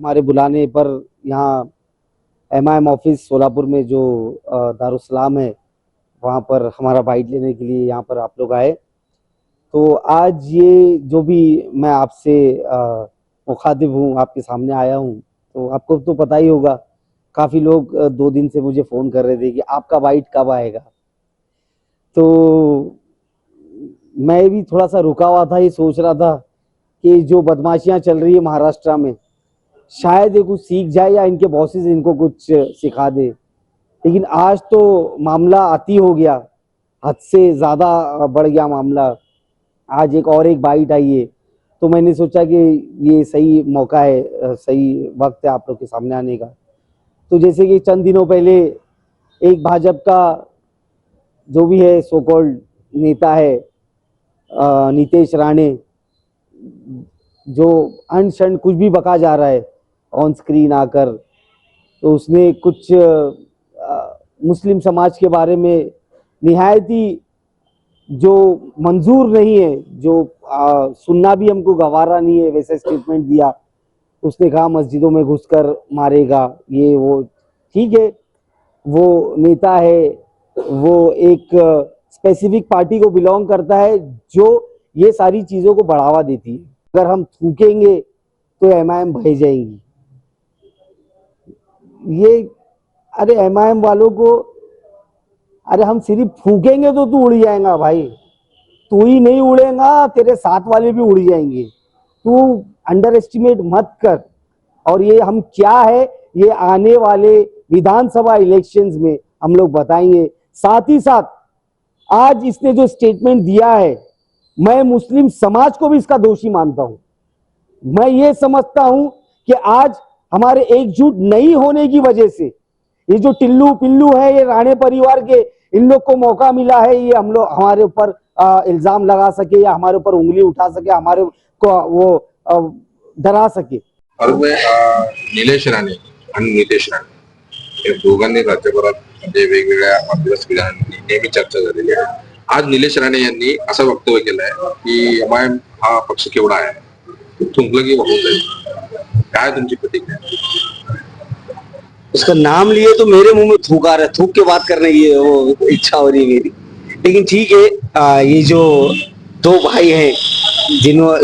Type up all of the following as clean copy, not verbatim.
हमारे बुलाने पर यहाँ एमआईएम ऑफिस सोलापुर में जो दारुसलाम है, वहाँ पर हमारा बाइट लेने के लिए यहाँ पर आप लोग आए। तो आज ये जो भी मैं आपसे मुखातिब हूँ, आपके सामने आया हूँ, तो आपको तो पता ही होगा, काफ़ी लोग 2 दिन से मुझे फ़ोन कर रहे थे कि आपका बाइट कब आएगा। तो मैं भी थोड़ा सा रुका हुआ था, ये सोच रहा था कि जो बदमाशियाँ चल रही है महाराष्ट्र में, शायद ये कुछ सीख जाए या इनके बॉसेस इनको कुछ सिखा दे। लेकिन आज तो मामला अति हो गया, हद से ज़्यादा बढ़ गया मामला। आज एक बाइट आई है, तो मैंने सोचा कि ये सही मौका है, सही वक्त है आप लोग के सामने आने का। तो जैसे कि चंद दिनों पहले एक भाजपा का जो भी है सो कॉल्ड नेता है, नीतीश राणे, जो अनशन कुछ भी बका जा रहा है ऑन स्क्रीन आकर, तो उसने कुछ मुस्लिम समाज के बारे में निहायत ही जो मंजूर नहीं है, जो सुनना भी हमको गवारा नहीं है, वैसे स्टेटमेंट दिया। उसने कहा मस्जिदों में घुसकर मारेगा, ये वो। ठीक है, वो नेता है, वो एक स्पेसिफिक पार्टी को बिलोंग करता है जो ये सारी चीज़ों को बढ़ावा देती है। अगर हम थूकेंगे तो एमआईएम भय जाएंगी। ये अरे एमआईएम वालों को, अरे हम सिर्फ फूकेंगे तो तू उड़ जाएगा भाई, तू ही नहीं उड़ेगा, तेरे साथ वाले भी उड़ जाएंगे। तू अंडर एस्टिमेट मत कर। और ये हम क्या है, ये आने वाले विधानसभा इलेक्शंस में हम लोग बताएंगे। साथ ही साथ आज इसने जो स्टेटमेंट दिया है, मैं मुस्लिम समाज को भी इसका दोषी मानता हूं। मैं ये समझता हूं कि आज हमारे एकजुट नहीं होने की वजह से ये जो टिल्लू पिल्लू है, ये राणे परिवार के, इन लोग को मौका मिला है, ये हम लोग हमारे ऊपर इल्जाम लगा सके या हमारे ऊपर उंगली उठा सके, हमारे को वो डरा सके। और निलेश राणे आणि नितेश राणे या दोघांनी राज्यभरात म्हणजे वेगवेगळ्या मध्यस्थ विधानांनी नेहमी चर्चा झालेली आहे। आज निलेश राणे यांनी असं वक्तव्य केलं आहे की एमआयएम हा पक्ष केवढा आहे, थुंकलं की होत आहे। काय तुमची प्रतिक्रिया? उसका नाम लिए तो मेरे मुंह में थूक आ रहा है, थूक के बात करने की वो इच्छा हो रही है मेरी। लेकिन ठीक है, ये जो दो भाई हैं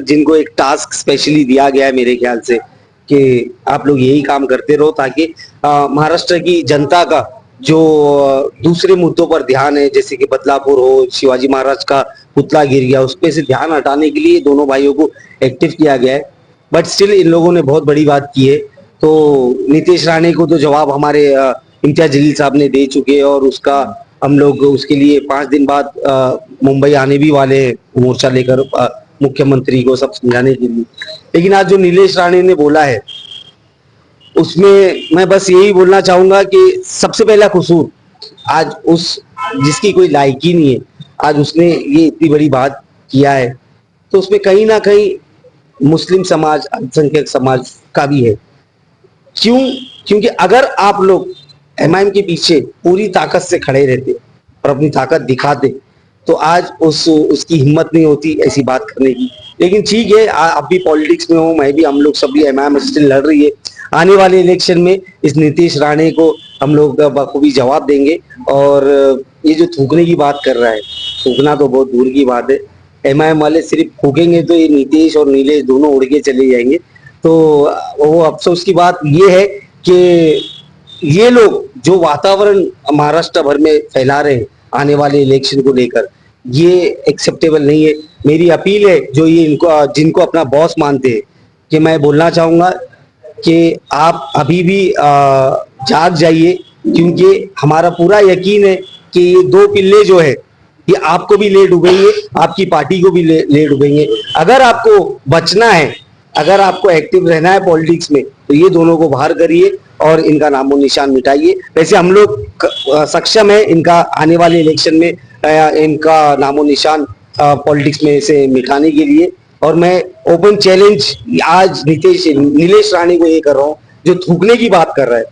जिनको एक टास्क स्पेशली दिया गया है मेरे ख्याल से कि आप लोग यही काम करते रहो, ताकि महाराष्ट्र की जनता का जो दूसरे मुद्दों पर ध्यान है, जैसे कि बदलापुर हो, शिवाजी महाराज का पुतला गिर गया, उस पे से ध्यान हटाने के लिए दोनों भाइयों को एक्टिव किया गया है। बट स्टिल इन लोगों ने बहुत बड़ी बात की है। तो नीतीश राणे को तो जवाब हमारे इम्तियाज जलील साहब ने दे चुके हैं, और उसका हम लोग उसके लिए 5 दिन बाद मुंबई आने भी वाले हैं, मोर्चा लेकर मुख्यमंत्री को सब समझाने के लिए। लेकिन आज जो नीलेश राणे ने बोला है, उसमें मैं बस यही बोलना चाहूंगा कि सबसे पहला कसूर आज उस जिसकी कोई लायकी नहीं है, आज उसने ये इतनी बड़ी बात किया है, तो उसमें कहीं ना कहीं मुस्लिम समाज, अल्पसंख्यक समाज का भी है। क्यों? क्योंकि अगर आप लोग एमआईएम के पीछे पूरी ताकत से खड़े रहते और अपनी ताकत दिखाते, तो आज उसकी हिम्मत नहीं होती ऐसी बात करने की। लेकिन ठीक है, आप भी पॉलिटिक्स में हो, मैं भी, हम लोग सभी, एमआईएम स्टिल लड़ रही है। आने वाले इलेक्शन में इस नीतीश राणे को हम लोग बखूबी जवाब देंगे। और ये जो थूकने की बात कर रहा है, थूकना तो बहुत दूर की बात है। एमआईएम वाले सिर्फ फूकेंगे तो ये नीतीश और नीलेश दोनों उड़ के चले जाएंगे। तो वो अफसोस की बात ये है कि ये लोग जो वातावरण महाराष्ट्र भर में फैला रहे हैं आने वाले इलेक्शन को लेकर, ये एक्सेप्टेबल नहीं है। मेरी अपील है जो ये इनको जिनको अपना बॉस मानते हैं, कि मैं बोलना चाहूंगा कि आप अभी भी जाग जाइए, क्योंकि हमारा पूरा यकीन है कि ये दो पिल्ले जो है ये आपको भी ले डूबेंगे, आपकी पार्टी को भी ले डूबेंगे। अगर आपको बचना है, अगर आपको एक्टिव रहना है पॉलिटिक्स में, तो ये दोनों को बाहर करिए और इनका नामो निशान मिटाइए। वैसे हम लोग सक्षम है इनका आने वाले इलेक्शन में इनका नामो निशान पॉलिटिक्स में से मिटाने के लिए। और मैं ओपन चैलेंज आज नीलेश राणे को ये कर रहा हूँ, जो थूकने की बात कर रहा है,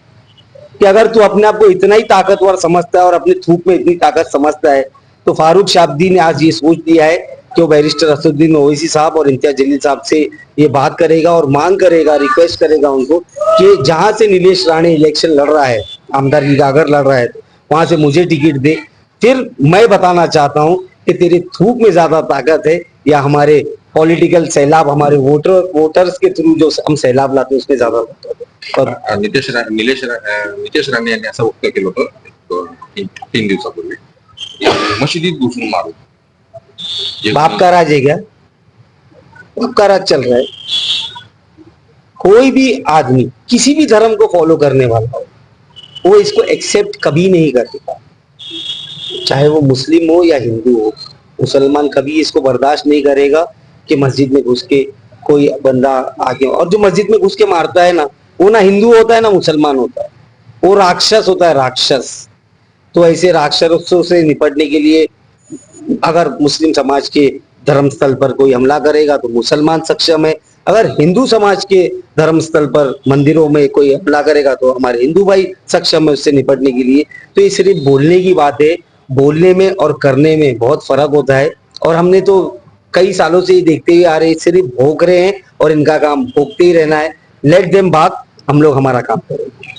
कि अगर तू अपने आप को इतना ही ताकतवर समझता है और अपने थूक में इतनी ताकत समझता है, तो फारूक शाब्दी ने आज ये सोच दिया है कि वो बैरिस्टर असदुद्दीन ओवैसी साहब और इम्तियाज जलील साहब से ये बात करेगा और मांग करेगा, रिक्वेस्ट करेगा उनको कि जहां से नीलेश राणे इलेक्शन लड़ रहा है, आमदारगी का अगर लड़ रहा है, तो वहां से मुझे टिकट दे। फिर मैं बताना चाहता हूं कि तेरे थूक में ज्यादा ताकत है या हमारे पॉलिटिकल सैलाब, हमारे वोटर्स के थ्रू जो हम सैलाब लाते हैं उसमें ज्यादा ताकत है। और नितेश राणे यांनी असं वक्तव्य केलं होतं 3 दिवसापूर्वी की मशिदीत घुसून मारू. बाप का राज है क्या? बाप का राज चल रहा है। कोई भी आदमी किसी भी धर्म को फॉलो करने वाला हो, वो इसको एक्सेप्ट कभी नहीं करता, चाहे वो मुस्लिम हो या हिंदू हो। मुसलमान कभी इसको बर्दाश्त नहीं करेगा कि मस्जिद में घुस के कोई बंदा आके, और जो मस्जिद में घुस के मारता है ना, वो ना हिंदू होता है ना मुसलमान होता है, वो राक्षस होता है, राक्षस। तो ऐसे राक्षसों से निपटने के लिए अगर मुस्लिम समाज के धर्म स्थल पर कोई हमला करेगा तो मुसलमान सक्षम है, अगर हिंदू समाज के धर्म स्थल पर मंदिरों में कोई हमला करेगा तो हमारे हिंदू भाई सक्षम है उससे निपटने के लिए। तो ये सिर्फ बोलने की बात है, बोलने में और करने में बहुत फर्क होता है। और हमने तो कई सालों से ये देखते ही आ रहे हैं, सिर्फ भोंक रहे हैं और इनका काम भोंकते ही रहना है। लेट देम भाग, हम लोग हमारा काम करेंगे।